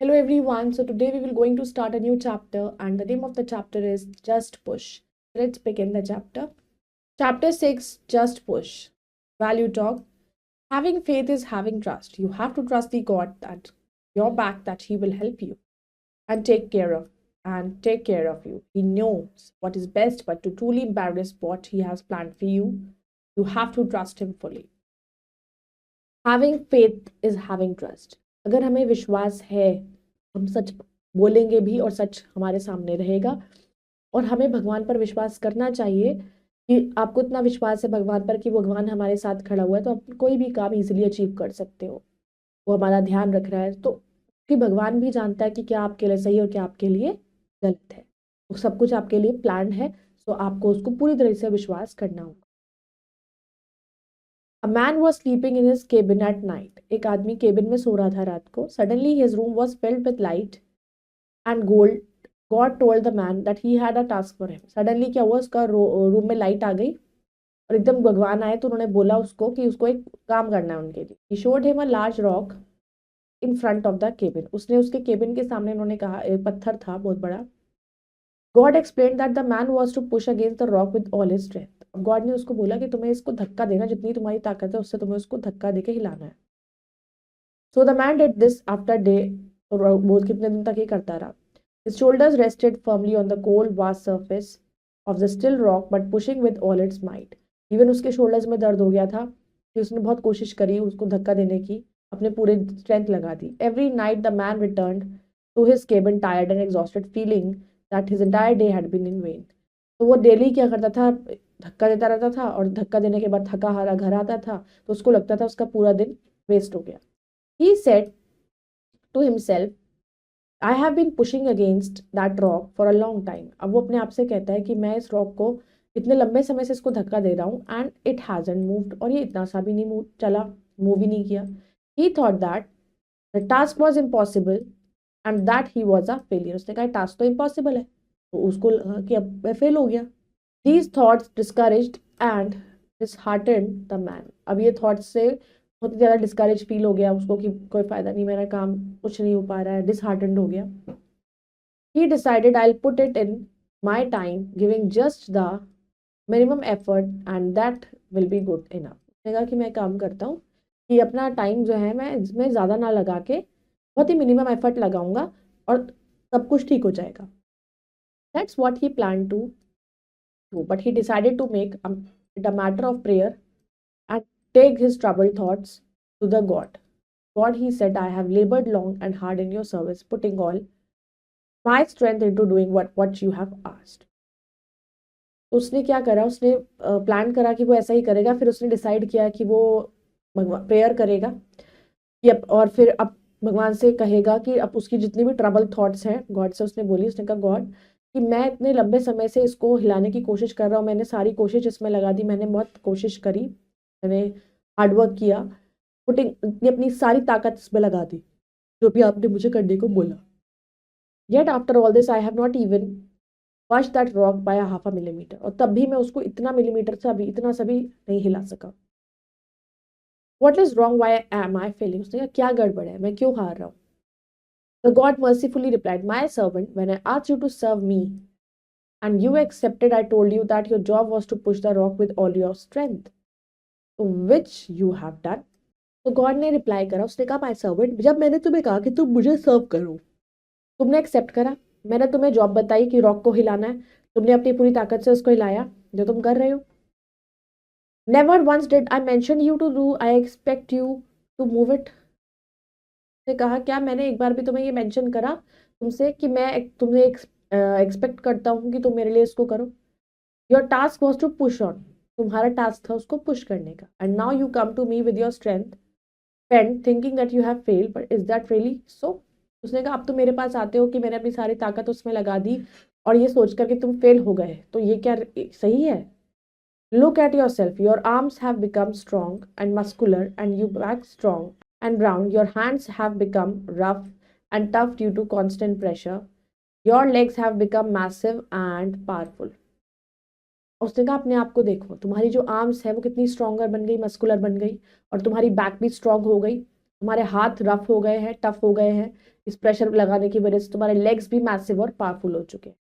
Hello everyone. So today we will going to start a new chapter and the name of the chapter is Just Push. Let's begin the chapter. Chapter 6 Just Push. Value talk. Having faith is having trust. You have to trust the God that your back that he will help you and take care of you. He knows what is best, but to truly embrace what he has planned for you, you have to trust him fully. Having faith is having trust. अगर हमें विश्वास है, हम सच बोलेंगे भी और सच हमारे सामने रहेगा। और हमें भगवान पर विश्वास करना चाहिए कि आपको इतना विश्वास है भगवान पर कि भगवान हमारे साथ खड़ा हुआ है, तो आप कोई भी काम इजीली अचीव कर सकते हो। वो हमारा ध्यान रख रहा है, तो कि भगवान भी जानता है कि क्या आपके लिए सही और क्या आपके लिए गलत है। तो सब कुछ आपके लिए प्लान है, तो आपको उसको पूरी तरह से विश्वास करना होगा। A man was sleeping in his cabin at night. एक आदमी केबिन में सो रहा था रात को. Suddenly his room was filled with light and gold. God told the man that he had a task for him. Suddenly क्या हुआ, उसका रूम में लाइट आ गई और एकदम भगवान आए तो उन्होंने बोला उसको कि उसको एक काम करना है उनके लिए. He showed him a large rock in front of the cabin. उसने उसके केबिन के सामने उन्होंने कहा, एक पत्थर था बहुत बड़ा. God explained that the man was to push against the rock with all his strength. God ने उसको बोला कि तुम्हें इसको धक्का देना, जितनी तुम्हारी ताकत है उससे तुम्हें उसको धक्का देके हिलाना है. So the man did this after day. बहुत कितने दिन तक ये करता रहा. His shoulders rested firmly on the cold vast surface of the still rock but pushing with all its might. Even उसके shoulders में दर्द हो गया था कि उसने बहुत कोशिश करी उसको धक्का देने की, अपने पूरे स्ट्रेंथ लगा दी. Every night the man returned to his cabin tired and exhausted, feeling that his entire day had been in vain. तो वो डेली क्या करता था, धक्का देता रहता था और धक्का देने के बाद थका हारा घर आता था तो उसको लगता था उसका पूरा दिन वेस्ट हो गया. He said to himself, I have been pushing against that rock for a long time. अब वो अपने आप से कहता है कि मैं इस रॉक को इतने लंबे समय से इसको धक्का दे रहा हूँ एंड इट हैजंट मूव्ड, और ये इतना सा भी नहीं मूव ही नहीं किया. He thought that the task was impossible and that he was a failure. उसने कहा टास्क तो इम्पॉसिबल है, तो उसको लगा कि अब मैं फेल हो गया. These thoughts discouraged and disheartened the man. अब ये थॉट्स से बहुत ही ज़्यादा डिस्करेज फील हो गया उसको कि कोई फ़ायदा नहीं, मेरा काम कुछ नहीं हो पा रहा है, डिसहार्टेंड हो गया. He decided I'll put it in my time, giving just the minimum effort and that will be good enough. उसने कहा कि मैं काम करता हूँ कि अपना टाइम जो है मैं इसमें ज़्यादा ना लगा के बहुत ही मिनिमम एफर्ट लगाऊंगा और सब कुछ ठीक हो जाएगा. That's what he planned to do, but he decided to make it a matter of prayer and take his troubled thoughts to the God. God, he said, I have labored long and hard in your service, putting all my strength into doing what you have asked. तो उसने क्या करा, उसने plan करा कि वो ऐसा ही करेगा. फिर उसने डिसाइड किया कि वो प्रेयर करेगा कि और फिर अब भगवान से कहेगा कि अब उसकी जितनी भी ट्रबल थॉट्स हैं गॉड से उसने बोली. उसने कहा गॉड कि मैं इतने लंबे समय से इसको हिलाने की कोशिश कर रहा हूँ, मैंने सारी कोशिश इसमें लगा दी, मैंने बहुत कोशिश करी, मैंने हार्डवर्क किया, पुटिंग अपनी सारी ताकत इसमें लगा दी जो भी आपने मुझे करने को बोला. Yet after all this I have not even watch that rock by half a millimetre. और तब भी मैं उसको इतना मिलीमीटर से अभी इतना सा भी नहीं हिला सका. What is wrong, why am I failing. उसने कहा क्या गड़बड़ है, मैं क्यों हार रहा हूँ. The God mercifully replied, my servant, when I asked you to serve me and you accepted, I told you that your job was to push the rock with all your strength, which you have done. तो God ने reply करा, उसने कहा my servant, जब मैंने तुम्हें कहा कि तुम मुझे सर्व करो, तुमने एक्सेप्ट करा. मैंने तुम्हें जॉब बताई कि रॉक को हिलाना है, तुमने अपनी पूरी ताकत से उसको हिलाया जो तुम कर रहे हो. Never once did I mention you to do, I expect you to move it. ने कहा क्या मैंने एक बार भी तुम्हें ये मेंशन करा तुमसे कि मैं तुम्हें एक्सपेक्ट करता हूँ कि तुम मेरे लिए इसको करो. Your task was to push on, तुम्हारा टास्क था उसको पुश करने का. And now you come to me with your strength spent thinking that you have failed, but is that really so. उसने कहा अब तुम मेरे पास आते हो कि मैंने अपनी सारी ताकत उसमें लगा दी और ये सोच कर कि तुम फेल हो गए, तो ये क्या सही है. Look at your self, your arms have become strong and muscular and you back strong and brown. Your hands have become rough and tough due to constant pressure. Your legs have become massive and powerful. उसने कहा अपने आप को देखो, तुम्हारी जो arms है वो कितनी स्ट्रॉन्गर बन गई, मस्कुलर बन गई, और तुम्हारी बैक भी स्ट्रॉन्ग हो गई, तुम्हारे हाथ रफ हो गए हैं, टफ हो गए हैं, इस प्रेशर लगाने की वजह से तुम्हारे लेग्स भी मैसिव और पावरफुल हो चुके हैं।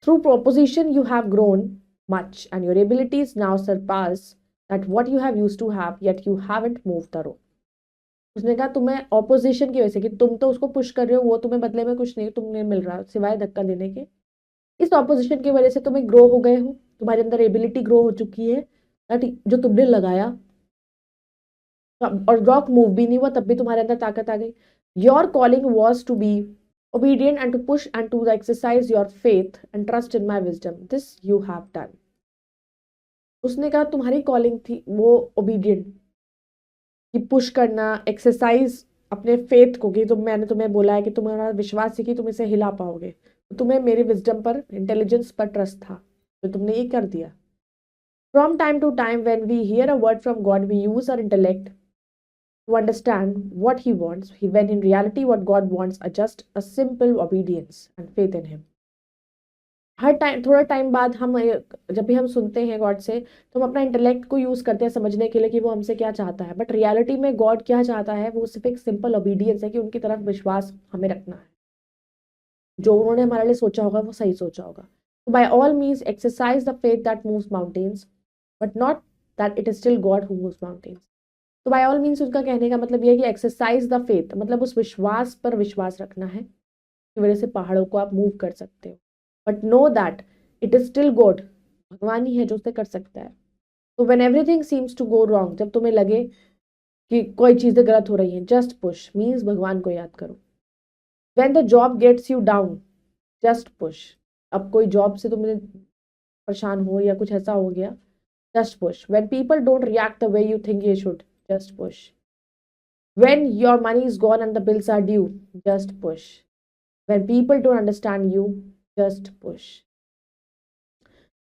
Through proposition you have grown much and your abilities now surpass that what you have used to have, yet you haven't moved the rope. उसने कहा तुम्हें ऑपोजिशन की वजह से, कि तुम तो उसको पुश कर रहे हो, वो तुम्हें बदले में कुछ नहीं तुम्हें मिल रहा सिवाय धक्का देने के, इस ऑपोजिशन की वजह से तुम्हें ग्रो हो गए हो, तुम्हारे अंदर एबिलिटी ग्रो हो चुकी है, जो तुमने लगाया, और रॉक मूव भी नहीं हुआ तब भी तुम्हारे अंदर ताकत आ गई। Your calling was to be obedient and to push and to exercise your faith and trust in my wisdom. This you have done. उसने कहा तुम्हारी कॉलिंग थी वो ओबीडियंट, कि पुश करना, एक्सरसाइज अपने फेथ को, कि मैंने तुम्हें बोला है कि तुम्हारा विश्वास है कि तुम इसे हिला पाओगे, तो तुम्हें मेरे विजडम पर, इंटेलिजेंस पर ट्रस्ट था, तो तुमने ये कर दिया। From time to time when we hear a word from God we use our intellect to understand what he wants, when in reality what God wants are just a simple obedience and faith in him. Her time, थोड़ा time बाद हम, जब भी हम सुनते हैं God से, तो हम अपना इंटेलेक्ट को यूज करते हैं समझने के लिए कि वो हमसे क्या चाहता है, बट रियलिटी में गॉड क्या चाहता है, वो सिर्फ एक सिंपल ओबीडियंस है, कि उनकी तरफ विश्वास हमें रखना है, जो उन्होंने हमारे लिए सोचा होगा वो सही सोचा होगा। By all means exercise the faith that moves mountains, but not that it is still God who moves mountains. तो बाय ऑल मीन्स उनका कहने का मतलब यह है कि एक्सरसाइज द फेथ, मतलब उस विश्वास पर विश्वास रखना है, की वजह से पहाड़ों को आप मूव कर सकते हो, but no that it is still God, भगवान ही है जो उसे कर सकता है। तो when everything seems to go wrong, जब तुम्हें लगे कि कोई चीजें गलत हो रही हैं, जस्ट पुश मीन्स भगवान को याद करो। When the job gets you down, just push. अब कोई जॉब से तुम्हें परेशान हो या कुछ ऐसा हो गया, just push. When people don't react the way you think they should, just push. When your money is gone and the bills are due, just push. When people don't understand you, just push.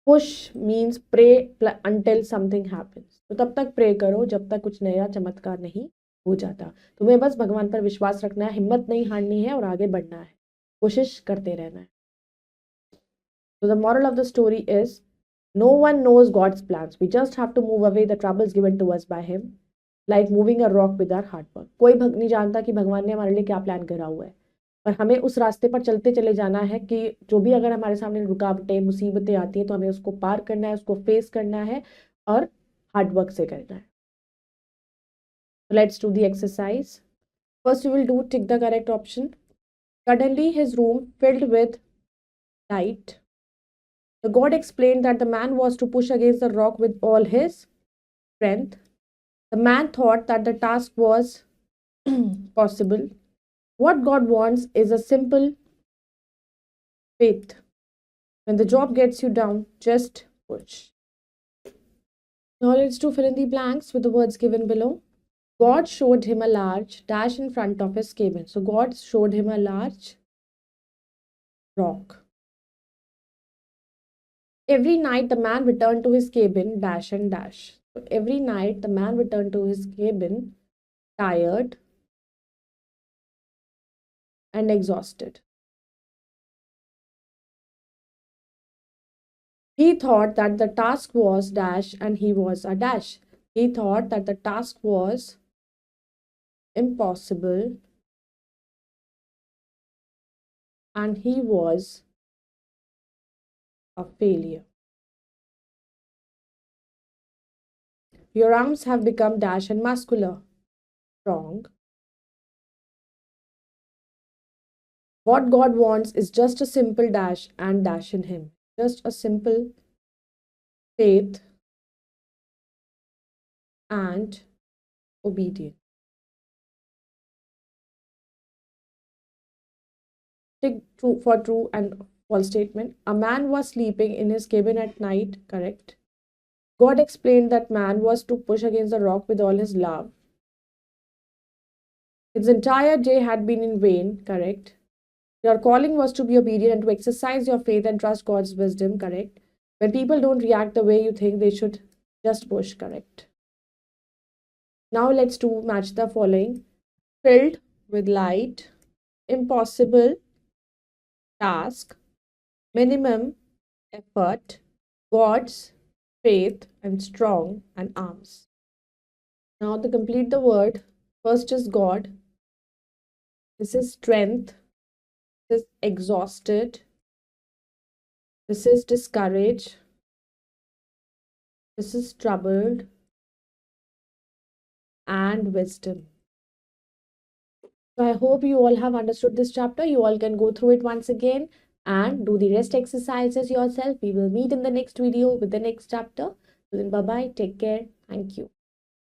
Push means pray until something happens. तो तब तक pray करो जब तक कुछ नया चमत्कार नहीं हो जाता। तुम्हें बस भगवान पर विश्वास रखना है, हिम्मत नहीं हारनी है और आगे बढ़ना है, कोशिश करते रहना है। So the moral of the story is, no one knows God's plans. We just have to move away the troubles given to us by Him, like moving a rock with our hard work. कोई नहीं जानता कि भगवान ने हमारे लिए क्या plan करा हुआ है, पर हमें उस रास्ते पर चलते चले जाना है, कि जो भी अगर हमारे सामने रुकावटें, मुसीबतें आती हैं, तो हमें उसको पार करना है, उसको फेस करना है और हार्ड वर्क से करना है। Let's do the exercise. First, we will do tick the correct option. Suddenly, his room filled with light. The god explained that the man was to push against the rock with all his strength. The man thought that the task was possible. What God wants is a simple faith. When the job gets you down, just push. Now let's do fill in the blanks with the words given below. God showed him a large dash in front of his cabin. So God showed him a large rock. Every night the man returned to his cabin, dash and dash. So every night the man returned to his cabin, tired and exhausted. He thought that the task was dash and he was a dash. He thought that the task was impossible and he was a failure. Your arms have become dash and muscular, strong. What God wants is just a simple dash and dash in Him. Just a simple faith and obedience. Tick true for true and false statement. A man was sleeping in his cabin at night, correct. God explained that man was to push against the rock with all his love. His entire day had been in vain, correct. Your calling was to be obedient and to exercise your faith and trust God's wisdom, correct. When people don't react the way you think they should, just push, correct. Now let's do match the following. Filled with light, impossible task, minimum effort, God's faith and strong and arms. Now to complete the word, first is God. This is strength. This is exhausted. This is discouraged. This is troubled. And wisdom. So I hope you all have understood this chapter. You all can go through it once again and do the rest exercises yourself. We will meet in the next video with the next chapter. Then bye bye. Take care. Thank you.